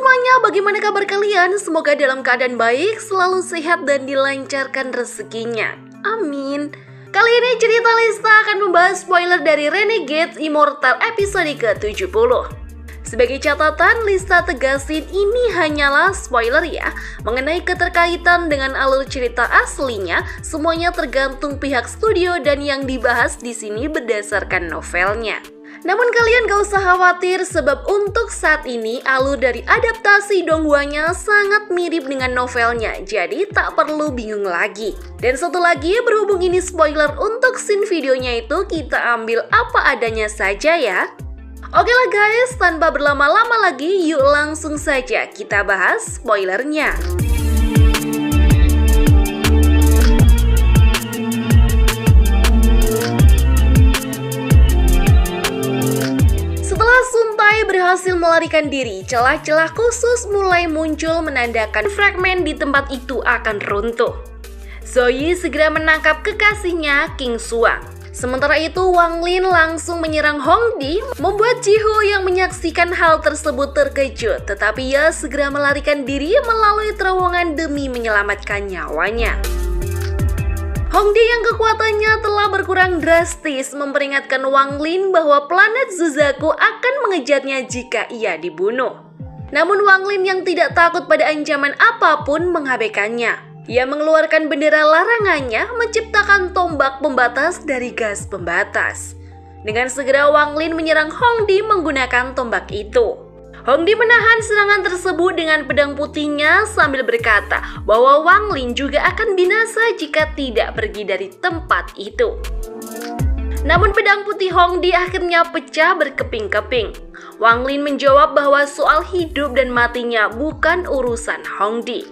semuanya, bagaimana kabar kalian? Semoga dalam keadaan baik, selalu sehat dan dilancarkan rezekinya. Amin. Kali ini cerita Lista akan membahas spoiler dari Renegade Immortal episode ke-70. Sebagai catatan, Lista tegasin ini hanyalah spoiler ya. Mengenai keterkaitan dengan alur cerita aslinya, semuanya tergantung pihak studio dan yang dibahas di sini berdasarkan novelnya. Namun kalian gak usah khawatir sebab untuk saat ini alur dari adaptasi Donghuanya sangat mirip dengan novelnya, jadi tak perlu bingung lagi. Dan satu lagi, berhubung ini spoiler untuk scene videonya itu, kita ambil apa adanya saja ya. Oke lah guys, tanpa berlama-lama lagi, yuk langsung saja kita bahas spoilernya. Berhasil melarikan diri, celah-celah khusus mulai muncul menandakan fragmen di tempat itu akan runtuh. Zoe segera menangkap kekasihnya King Suang. Sementara itu Wang Lin langsung menyerang Hongdi, membuat Jiho yang menyaksikan hal tersebut terkejut. Tetapi ia segera melarikan diri melalui terowongan demi menyelamatkan nyawanya. Hongdi yang kekuatannya telah berkurang drastis memperingatkan Wang Lin bahwa planet Zuzaku akan mengejarnya jika ia dibunuh. Namun Wang Lin yang tidak takut pada ancaman apapun mengabaikannya. Ia mengeluarkan bendera larangannya, menciptakan tombak pembatas dari gas pembatas. Dengan segera Wang Lin menyerang Hongdi menggunakan tombak itu. Hongdi menahan serangan tersebut dengan pedang putihnya sambil berkata bahwa Wang Lin juga akan binasa jika tidak pergi dari tempat itu. Namun pedang putih Hongdi akhirnya pecah berkeping-keping. Wang Lin menjawab bahwa soal hidup dan matinya bukan urusan Hongdi.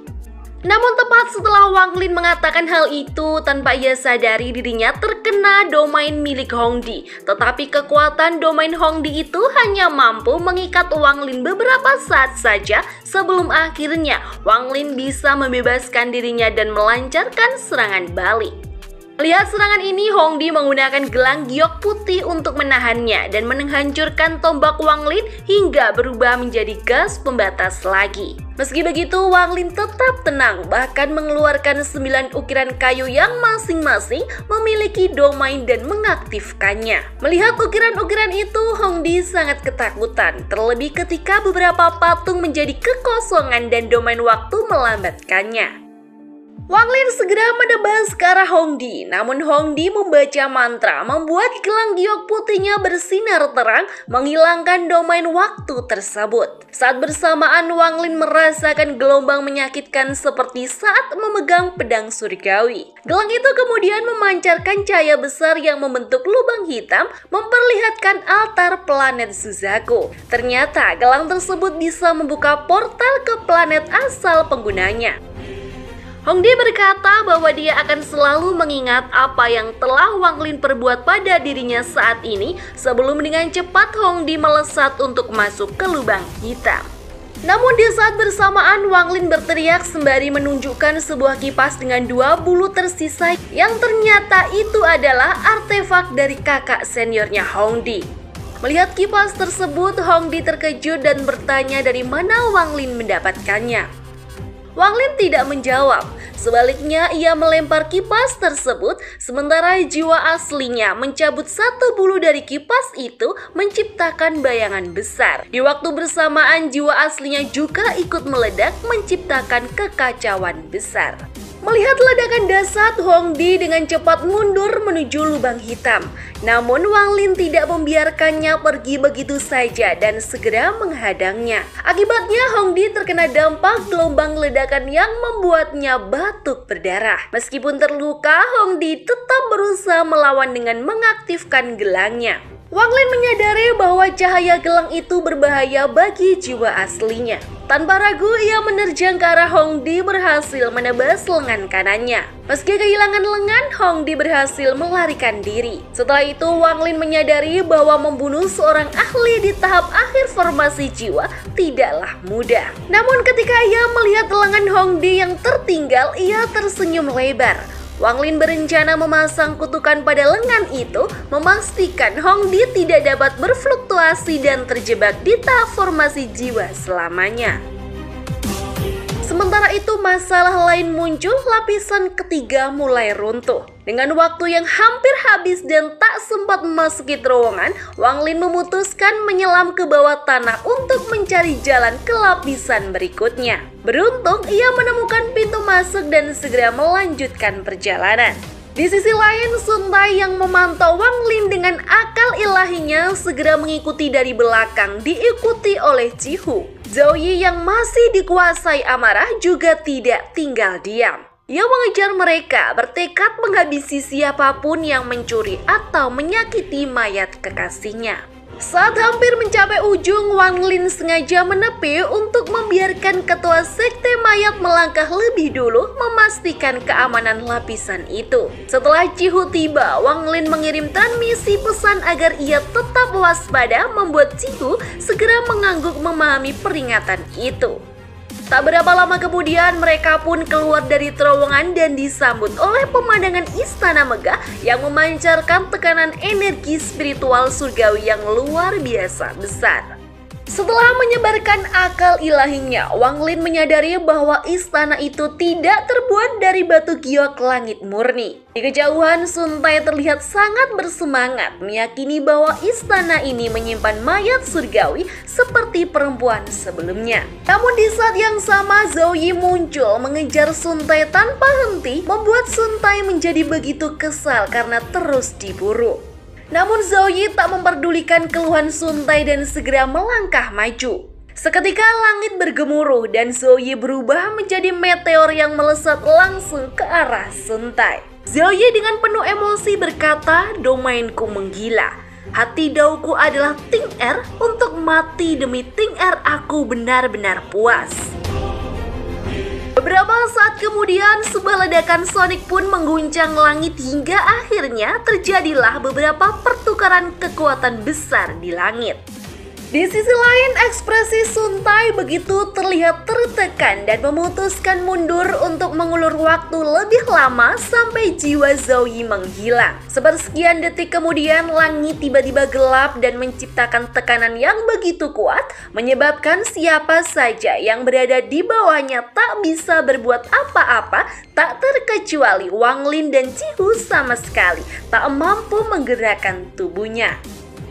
Namun tepat setelah Wang Lin mengatakan hal itu, tanpa ia sadari dirinya terkena domain milik Hongdi. Tetapi kekuatan domain Hongdi itu hanya mampu mengikat Wang Lin beberapa saat saja sebelum akhirnya Wang Lin bisa membebaskan dirinya dan melancarkan serangan balik. Melihat serangan ini, Hongdi menggunakan gelang giok putih untuk menahannya dan menghancurkan tombak Wang Lin hingga berubah menjadi gas pembatas lagi. Meski begitu, Wang Lin tetap tenang, bahkan mengeluarkan 9 ukiran kayu yang masing-masing memiliki domain dan mengaktifkannya. Melihat ukiran-ukiran itu, Hongdi sangat ketakutan, terlebih ketika beberapa patung menjadi kekosongan dan domain waktu melambatkannya. Wang Lin segera menebas ke arah Hongdi, namun Hongdi membaca mantra membuat gelang giok putihnya bersinar terang menghilangkan domain waktu tersebut. Saat bersamaan Wang Lin merasakan gelombang menyakitkan seperti saat memegang pedang surgawi. Gelang itu kemudian memancarkan cahaya besar yang membentuk lubang hitam memperlihatkan altar planet Zuzaku. Ternyata gelang tersebut bisa membuka portal ke planet asal penggunanya. Hongdi berkata bahwa dia akan selalu mengingat apa yang telah Wang Lin perbuat pada dirinya saat ini sebelum dengan cepat Hongdi melesat untuk masuk ke lubang hitam. Namun di saat bersamaan Wang Lin berteriak sembari menunjukkan sebuah kipas dengan 2 bulu tersisa yang ternyata itu adalah artefak dari kakak seniornya Hongdi. Melihat kipas tersebut, Hongdi terkejut dan bertanya dari mana Wang Lin mendapatkannya. Wang Lin tidak menjawab, sebaliknya ia melempar kipas tersebut sementara jiwa aslinya mencabut 1 bulu dari kipas itu menciptakan bayangan besar. Di waktu bersamaan jiwa aslinya juga ikut meledak menciptakan kekacauan besar. Melihat ledakan dahsyat, Hongdi dengan cepat mundur menuju lubang hitam. Namun Wang Lin tidak membiarkannya pergi begitu saja dan segera menghadangnya. Akibatnya Hongdi terkena dampak gelombang ledakan yang membuatnya batuk berdarah. Meskipun terluka, Hongdi tetap berusaha melawan dengan mengaktifkan gelangnya. Wang Lin menyadari bahwa cahaya gelang itu berbahaya bagi jiwa aslinya. Tanpa ragu, ia menerjang ke arah Hongdi berhasil menebas lengan kanannya. Meski kehilangan lengan, Hongdi berhasil melarikan diri. Setelah itu, Wang Lin menyadari bahwa membunuh seorang ahli di tahap akhir formasi jiwa tidaklah mudah. Namun ketika ia melihat lengan Hongdi yang tertinggal, ia tersenyum lebar. Wang Lin berencana memasang kutukan pada lengan itu, memastikan Hongdi tidak dapat berfluktuasi dan terjebak di tahap formasi jiwa selamanya. Sementara itu masalah lain muncul, lapisan ketiga mulai runtuh. Dengan waktu yang hampir habis dan tak sempat memasuki terowongan, Wang Lin memutuskan menyelam ke bawah tanah untuk mencari jalan ke lapisan berikutnya. Beruntung ia menemukan pintu masuk dan segera melanjutkan perjalanan. Di sisi lain, Sun Tai yang memantau Wang Lin dengan akal ilahinya segera mengikuti dari belakang, diikuti oleh Ji Hu. Zhou Yi yang masih dikuasai amarah juga tidak tinggal diam. Ia mengejar mereka, bertekad menghabisi siapapun yang mencuri atau menyakiti mayat kekasihnya. Saat hampir mencapai ujung, Wang Lin sengaja menepi untuk membiarkan ketua sekte mayat melangkah lebih dulu memastikan keamanan lapisan itu. Setelah Ji Hu tiba, Wang Lin mengirim transmisi pesan agar ia tetap waspada, membuat Ji Hu segera mengangguk memahami peringatan itu. Tak berapa lama kemudian mereka pun keluar dari terowongan dan disambut oleh pemandangan istana megah yang memancarkan tekanan energi spiritual surgawi yang luar biasa besar. Setelah menyebarkan akal ilahinya, Wang Lin menyadari bahwa istana itu tidak terbuat dari batu giok langit murni. Di kejauhan, Sun Tai terlihat sangat bersemangat, meyakini bahwa istana ini menyimpan mayat surgawi seperti perempuan sebelumnya. Namun di saat yang sama, Zhou Yi muncul mengejar Sun Tai tanpa henti, membuat Sun Tai menjadi begitu kesal karena terus diburu. Namun Zhou Yi tak memperdulikan keluhan Sun Tai dan segera melangkah maju. Seketika langit bergemuruh dan Zhou Yi berubah menjadi meteor yang melesat langsung ke arah Sun Tai. Zhou Yi dengan penuh emosi berkata, "Domainku menggila. Hati dauku adalah Ting Er, untuk mati demi Ting Er aku benar-benar puas." Beberapa saat kemudian, sebuah ledakan sonik pun mengguncang langit hingga akhirnya terjadilah beberapa pertukaran kekuatan besar di langit. Di sisi lain, ekspresi Sun Tai begitu terlihat tertekan dan memutuskan mundur untuk mengulur waktu lebih lama sampai jiwa Zhou Yi menghilang. Sepersekian detik kemudian, langit tiba-tiba gelap dan menciptakan tekanan yang begitu kuat, menyebabkan siapa saja yang berada di bawahnya tak bisa berbuat apa-apa, tak terkecuali Wang Lin dan Ji Hu sama sekali tak mampu menggerakkan tubuhnya.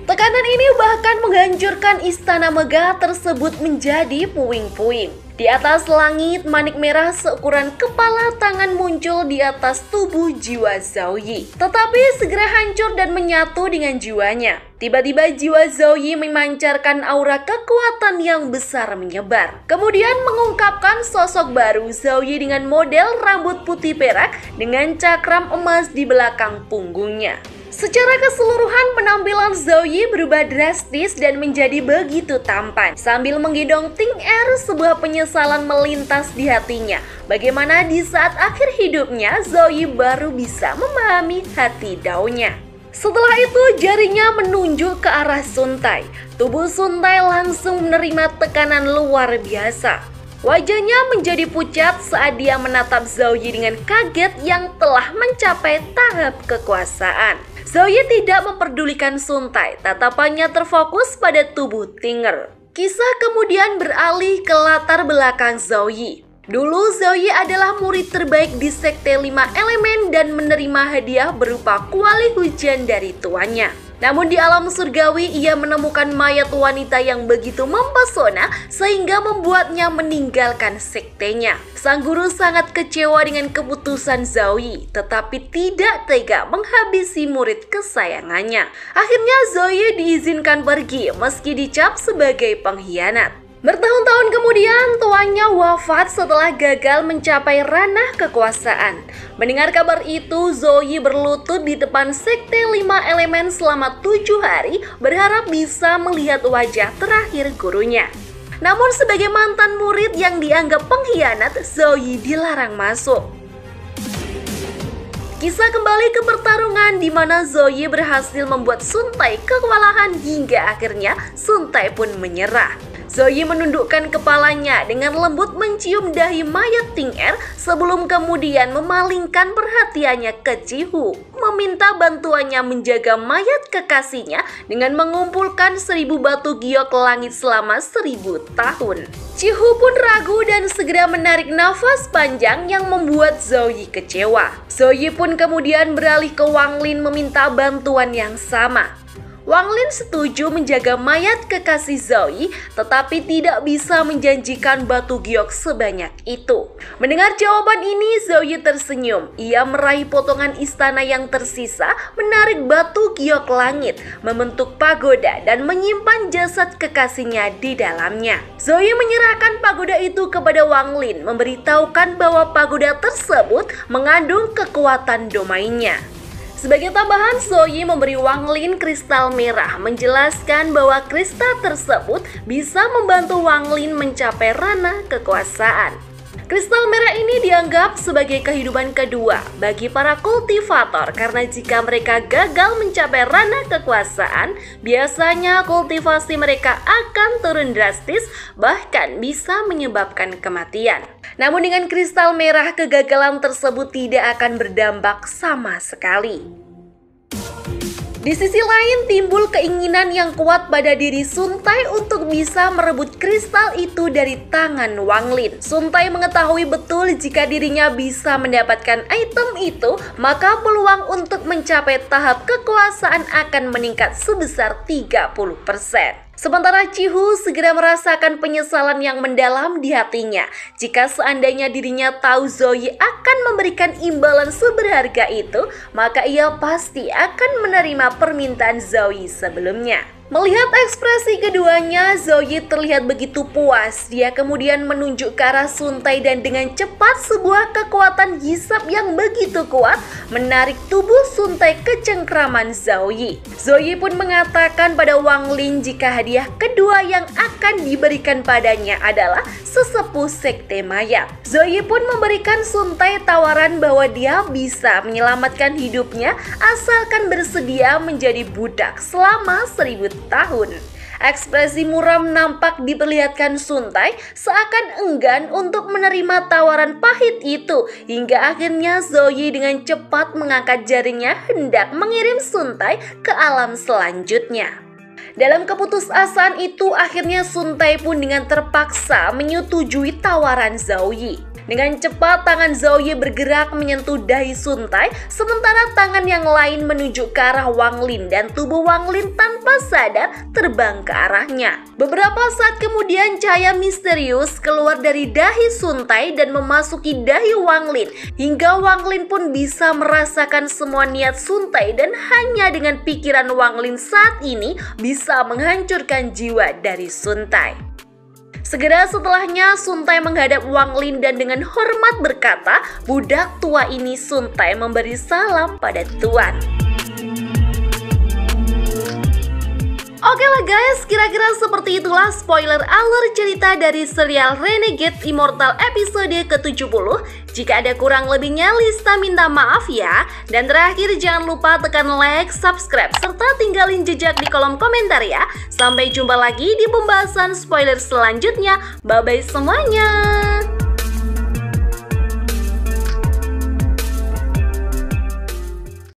Tekanan ini bahkan menghancurkan istana megah tersebut menjadi puing-puing. Di atas langit, manik merah seukuran kepala tangan muncul di atas tubuh jiwa Zhou Yi. Tetapi segera hancur dan menyatu dengan jiwanya. Tiba-tiba jiwa Zhou Yi memancarkan aura kekuatan yang besar menyebar. Kemudian mengungkapkan sosok baru Zhou Yi dengan model rambut putih perak dengan cakram emas di belakang punggungnya. Secara keseluruhan penampilan Zhou Yi berubah drastis dan menjadi begitu tampan. Sambil menggendong Ting Er, sebuah penyesalan melintas di hatinya. Bagaimana di saat akhir hidupnya Zhou Yi baru bisa memahami hati Dao-nya. Setelah itu jarinya menunjuk ke arah Sun Tai. Tubuh Sun Tai langsung menerima tekanan luar biasa. Wajahnya menjadi pucat saat dia menatap Zhou Yi dengan kaget yang telah mencapai tahap kekuasaan. Zhou Yi tidak memperdulikan Sun Tai, tatapannya terfokus pada tubuh Ting Er. Kisah kemudian beralih ke latar belakang Zhou Yi. Dulu Zhou Yi adalah murid terbaik di Sekte 5 Elemen dan menerima hadiah berupa kuali hujan dari tuannya. Namun di alam surgawi ia menemukan mayat wanita yang begitu mempesona sehingga membuatnya meninggalkan sektenya. Sang guru sangat kecewa dengan keputusan Zhou Yi, tetapi tidak tega menghabisi murid kesayangannya. Akhirnya Zhou Yi diizinkan pergi meski dicap sebagai pengkhianat. Bertahun-tahun kemudian, tuannya wafat setelah gagal mencapai ranah kekuasaan. Mendengar kabar itu, Zhou Yi berlutut di depan Sekte 5 Elemen selama 7 hari, berharap bisa melihat wajah terakhir gurunya. Namun sebagai mantan murid yang dianggap pengkhianat, Zhou Yi dilarang masuk. Kisah kembali ke pertarungan di mana Zhou Yi berhasil membuat Sun Tai kewalahan hingga akhirnya Sun Tai pun menyerah. Zoe menundukkan kepalanya dengan lembut mencium dahi mayat Ting Er sebelum kemudian memalingkan perhatiannya ke Ji-Hoo, meminta bantuannya menjaga mayat kekasihnya dengan mengumpulkan 1000 batu giok langit selama 1000 tahun. Ji-Hoo pun ragu dan segera menarik nafas panjang yang membuat Zoe kecewa. Zoe pun kemudian beralih ke Wang Lin meminta bantuan yang sama. Wang Lin setuju menjaga mayat kekasih Zoe, tetapi tidak bisa menjanjikan batu giok sebanyak itu. Mendengar jawaban ini, Zoe tersenyum. Ia meraih potongan istana yang tersisa, menarik batu giok langit, membentuk pagoda, dan menyimpan jasad kekasihnya di dalamnya. Zoe menyerahkan pagoda itu kepada Wang Lin, memberitahukan bahwa pagoda tersebut mengandung kekuatan domainnya. Sebagai tambahan, Zoe memberi Wang Lin kristal merah, menjelaskan bahwa kristal tersebut bisa membantu Wang Lin mencapai ranah kekuasaan. Kristal merah ini dianggap sebagai kehidupan kedua bagi para kultivator karena jika mereka gagal mencapai ranah kekuasaan, biasanya kultivasi mereka akan turun drastis, bahkan bisa menyebabkan kematian. Namun dengan kristal merah, kegagalan tersebut tidak akan berdampak sama sekali. Di sisi lain, timbul keinginan yang kuat pada diri Sun Tai untuk bisa merebut kristal itu dari tangan Wang Lin. Sun Tai mengetahui betul jika dirinya bisa mendapatkan item itu, maka peluang untuk mencapai tahap kekuasaan akan meningkat sebesar 30%. Sementara Ji-Hoo segera merasakan penyesalan yang mendalam di hatinya jika seandainya dirinya tahu Zoe akan memberikan imbalan seberharga itu, maka ia pasti akan menerima permintaan Zoe sebelumnya. Melihat ekspresi keduanya, Zoe terlihat begitu puas. Dia kemudian menunjuk ke arah Sun Tai dan dengan cepat sebuah kekuatan hisap yang begitu kuat menarik tubuh Sun Tai ke cengkraman Zoe. Zoe pun mengatakan pada Wang Lin jika hadiah kedua yang akan diberikan padanya adalah sesepuh sekte mayat. Zoe pun memberikan Sun Tai tawaran bahwa dia bisa menyelamatkan hidupnya asalkan bersedia menjadi budak selama 1000 tahun. Ekspresi muram nampak diperlihatkan Sun Tai seakan enggan untuk menerima tawaran pahit itu, hingga akhirnya Zoe dengan cepat mengangkat jarinya hendak mengirim Sun Tai ke alam selanjutnya. Dalam keputusasaan itu, akhirnya Sun Tai pun dengan terpaksa menyetujui tawaran Zoe. Dengan cepat tangan Zoe bergerak menyentuh dahi Sun Tai, sementara tangan yang lain menuju ke arah Wang Lin dan tubuh Wang Lin tanpa sadar terbang ke arahnya. Beberapa saat kemudian cahaya misterius keluar dari dahi Sun Tai dan memasuki dahi Wang Lin, hingga Wang Lin pun bisa merasakan semua niat Sun Tai dan hanya dengan pikiran Wang Lin saat ini bisa menghancurkan jiwa dari Sun Tai. Segera setelahnya, Sun Tai menghadap Wang Lin dan dengan hormat berkata, "Budak tua ini." Sun Tai memberi salam pada Tuan. Oke lah guys, kira-kira seperti itulah spoiler alur cerita dari serial Renegade Immortal episode ke-70. Jika ada kurang lebihnya, Lista minta maaf ya. Dan terakhir, jangan lupa tekan like, subscribe, serta tinggalin jejak di kolom komentar ya. Sampai jumpa lagi di pembahasan spoiler selanjutnya. Bye-bye semuanya.